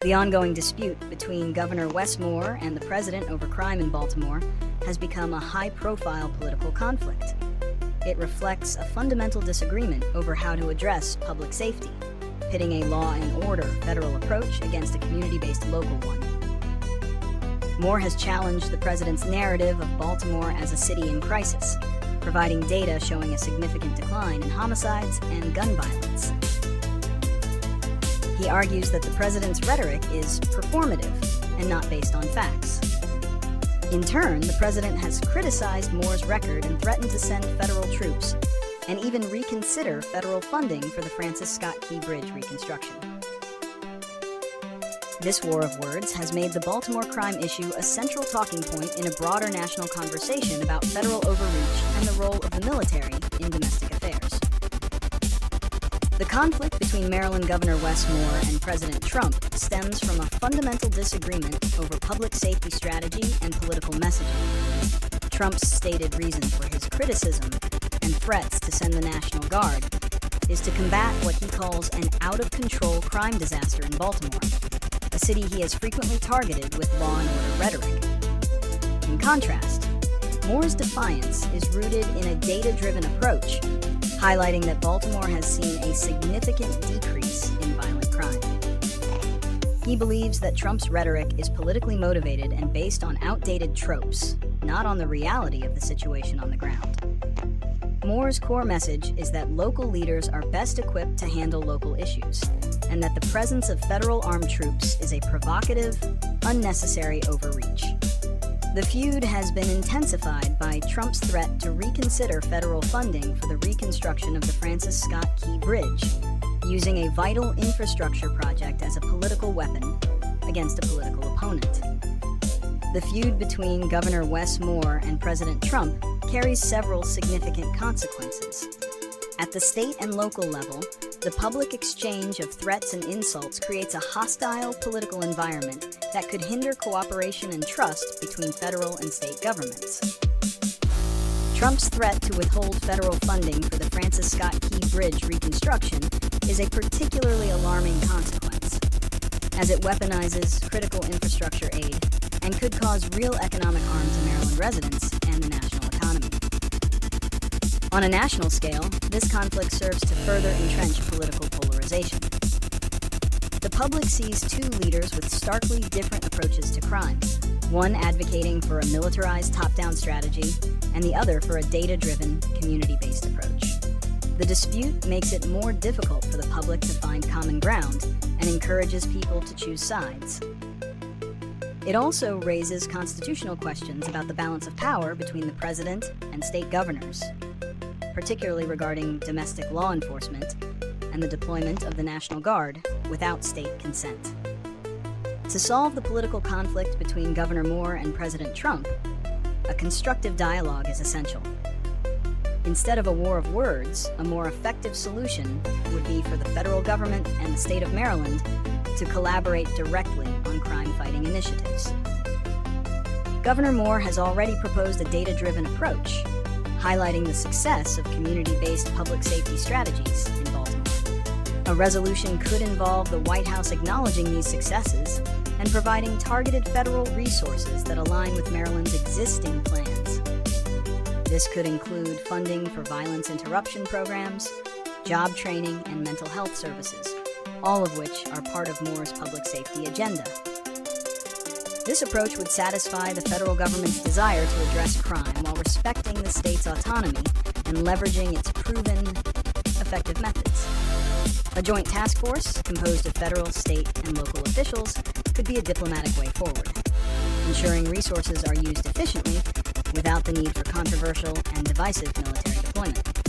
The ongoing dispute between Governor Wes Moore and the president over crime in Baltimore has become a high-profile political conflict. It reflects a fundamental disagreement over how to address public safety, pitting a law and order federal approach against a community-based local one. Moore has challenged the president's narrative of Baltimore as a city in crisis, providing data showing a significant decline in homicides and gun violence. He argues that the president's rhetoric is performative and not based on facts. In turn, the president has criticized Moore's record and threatened to send federal troops and even reconsider federal funding for the Francis Scott Key Bridge reconstruction. This war of words has made the Baltimore crime issue a central talking point in a broader national conversation about federal overreach and the role of the military in domestic affairs. The conflict between Maryland Governor Wes Moore and President Trump stems from a fundamental disagreement over public safety strategy and political messaging. Trump's stated reason for his criticism and threats to send the National Guard is to combat what he calls an out-of-control crime disaster in Baltimore, a city he has frequently targeted with law and order rhetoric. In contrast, Moore's defiance is rooted in a data-driven approach, highlighting that Baltimore has seen a significant decrease in violent crime. He believes that Trump's rhetoric is politically motivated and based on outdated tropes, not on the reality of the situation on the ground. Moore's core message is that local leaders are best equipped to handle local issues, and that the presence of federal armed troops is a provocative, unnecessary overreach. The feud has been intensified by Trump's threat to reconsider federal funding for the reconstruction of the Francis Scott Key Bridge, using a vital infrastructure project as a political weapon against a political opponent. The feud between Governor Wes Moore and President Trump carries several significant consequences. At the state and local level, the public exchange of threats and insults creates a hostile political environment that could hinder cooperation and trust between federal and state governments. Trump's threat to withhold federal funding for the Francis Scott Key Bridge reconstruction is a particularly alarming consequence, as it weaponizes critical infrastructure aid and could cause real economic harm to Maryland residents and the national economy. On a national scale, this conflict serves to further entrench political polarization. The public sees two leaders with starkly different approaches to crime, one advocating for a militarized top-down strategy, and the other for a data-driven, community-based approach. The dispute makes it more difficult for the public to find common ground and encourages people to choose sides. It also raises constitutional questions about the balance of power between the president and state governors, particularly regarding domestic law enforcement and the deployment of the National Guard without state consent. To solve the political conflict between Governor Moore and President Trump, a constructive dialogue is essential. Instead of a war of words, a more effective solution would be for the federal government and the state of Maryland to collaborate directly on crime-fighting initiatives. Governor Moore has already proposed a data-driven approach, highlighting the success of community-based public safety strategies in Baltimore. A resolution could involve the White House acknowledging these successes and providing targeted federal resources that align with Maryland's existing plans. This could include funding for violence interruption programs, job training, and mental health services, all of which are part of Moore's public safety agenda. This approach would satisfy the federal government's desire to address crime while respecting the state's autonomy and leveraging its proven, effective methods. A joint task force, composed of federal, state, and local officials, could be a diplomatic way forward, ensuring resources are used efficiently without the need for controversial and divisive military deployment.